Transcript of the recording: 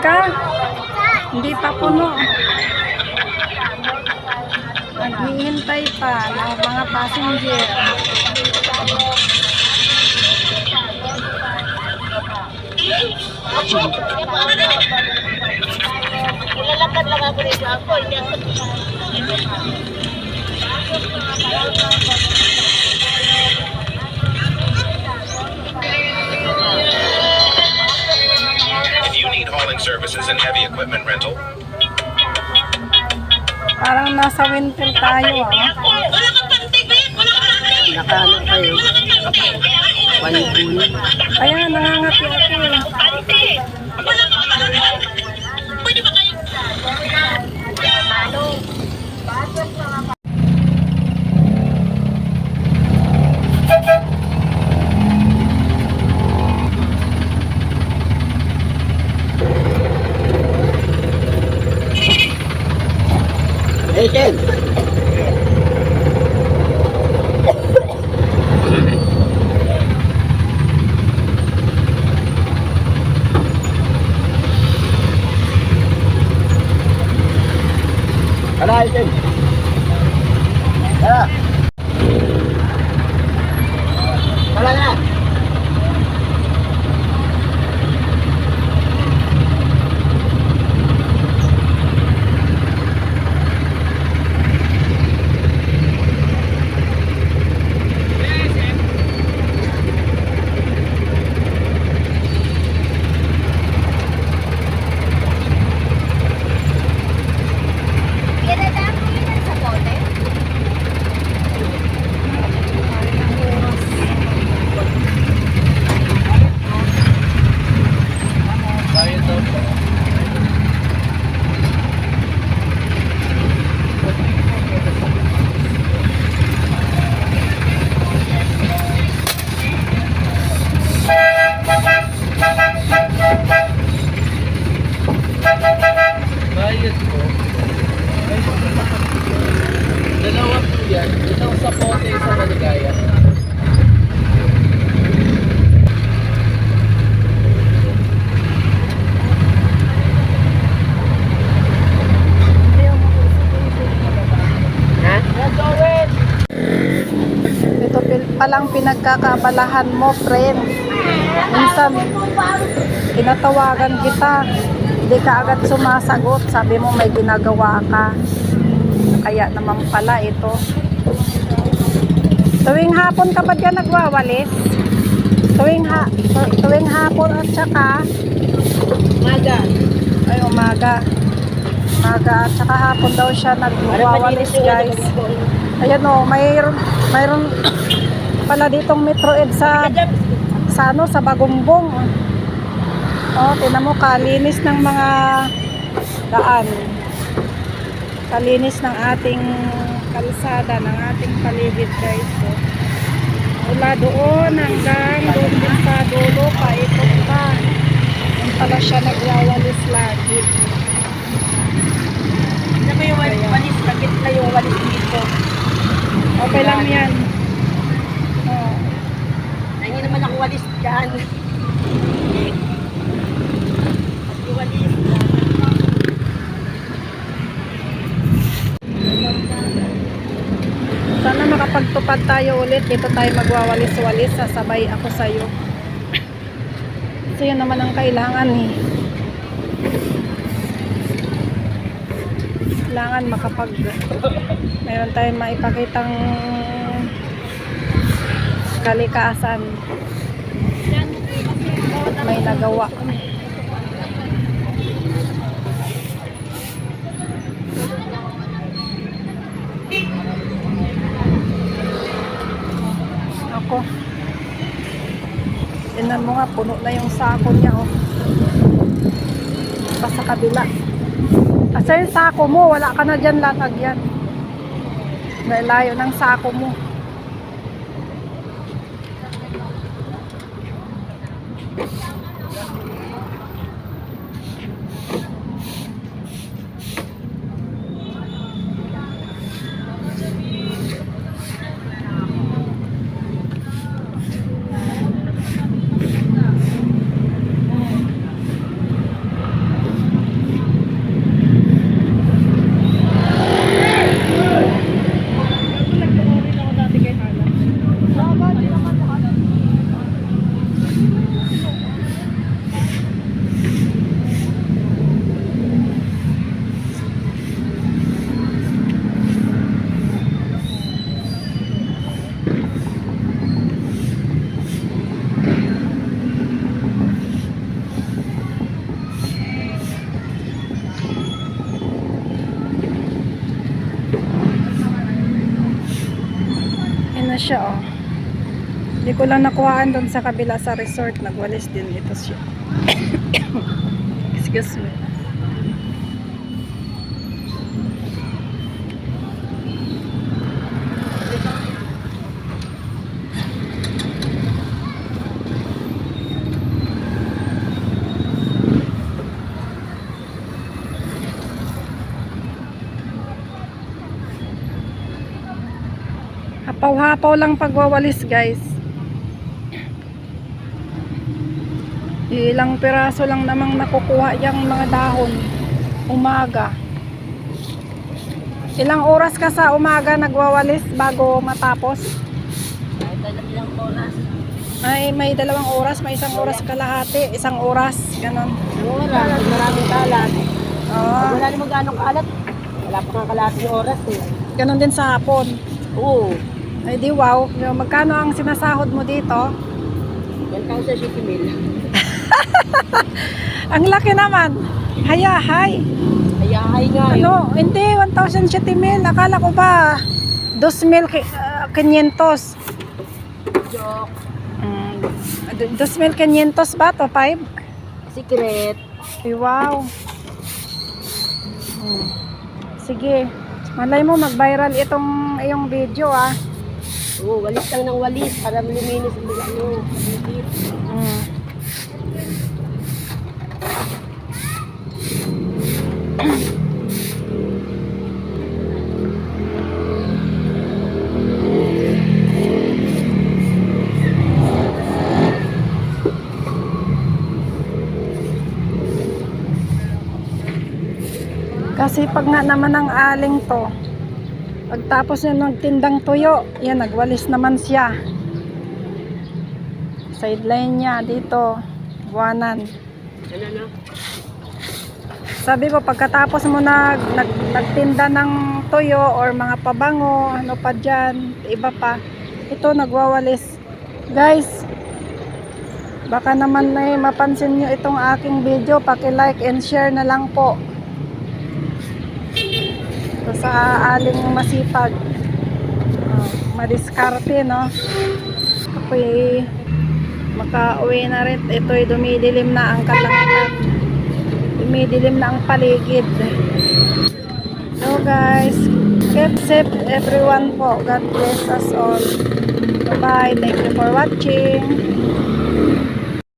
ka? Hindi pa puno. Naghihintay pa ng mga passenger. Ilalakad lang ako dito ako. If you need hauling services and heavy equipment rental, Parang nasa winter tayo ah. Wala kang pantigit! Wala kang pantigit! Nakaano kayo? Panipuni. Ayan, nangangati ako eh. Pantigit! Wala kang pantigit! Pwede ba kayo? Hey, Ken! Tara, Ken! Tara! Tara na! Bayad ko. Dalawa po yan. Isang sa Pote, isang Maligaya. Ito palang pinagkakaabalahan mo, friend. Minsan, tinatawagan kita. Hindi ka agad sumasagot. Sabi mo may ginagawa ka. Kaya naman pala ito. Tuwing hapon ka ba dyan nagwawalis? Tuwing hapon at saka Maga. ay umaga. Umaga at saka hapon daw siya nagwawalis, guys. Ayan o, mayroon pala ditong Metro Ed sa Bagumbong. Oh, tinan mo, kalinis ng mga daan. Kalinis ng ating kalsada, ng ating paligid, guys. So, mula doon hanggang doon din sa dulo, paikot pa. Doon pala siya nagwawalis lagi. Ano ba yung walis? Bakit na yung walis dito? Okay lang yan. Oh. Hindi naman ako walis dyan. Walis. Sana makapagtupad tayo ulit. Dito tayo magwawalis-walis. Sasabay ako sa'yo. So yun naman ang kailangan eh. Kailangan mayroon tayong maipakitang kalikasan. May nagawa. Ako. Tingnan mo nga, puno na yung sako niya, oh. Pa sa kabila. Kasi yung sako mo, wala ka na dyan lalagyan. May layo ng sako mo. Yan na siya, oh. Hindi ko lang nakuhaan doon sa kabila sa resort. Nagwalis din ito siya. Excuse me. Hapaw-hapaw lang pagwawalis, guys. Ilang piraso lang namang nakukuha yung mga dahon. Umaga. Ilang oras ka sa umaga nagwawalis bago matapos? Ilang oras. Ay, may 2 oras, may 1 oras kalahati, 1 oras, ganon. Oras, maraming kalat. Oo, Wala namang ganong kalat. Wala pa nga kalahati ng oras eh. ganon din sa hapon. Oo. Ay di wow, magkano ang sinasahod mo dito? 1,050 mil. Ang laki naman. Hayahay. Ayahay nga eh. Ano, hindi, 1,070 akala ko ba 2,500. Joke. 2,500 ba to? 5? Secret. Ay, wow. Sige. Malay mo mag-viral itong iyong video, ah. Oo, walis lang ng walis para luminis ang mga ano. Mm. Kasi pag nga naman ang aling to, pagtapos niya nagtindang tuyo, yan, nagwalis naman siya. Sideline niya dito, buwanan. Ano na? Sabi ko, pagkatapos mo nagtinda ng tuyo or mga pabango, ano pa dyan, iba pa, ito nagwawalis. Guys, baka naman may mapansin nyo itong aking video, paki-like and share na lang po. Ito sa aling masipag. Madiskarte, no? Ako'y makauwi na rin. Ito'y dumidilim na ang kalangitan. Dumidilim na ang paligid. So guys, keep safe everyone po. God bless us all. Bye-bye. Thank you for watching.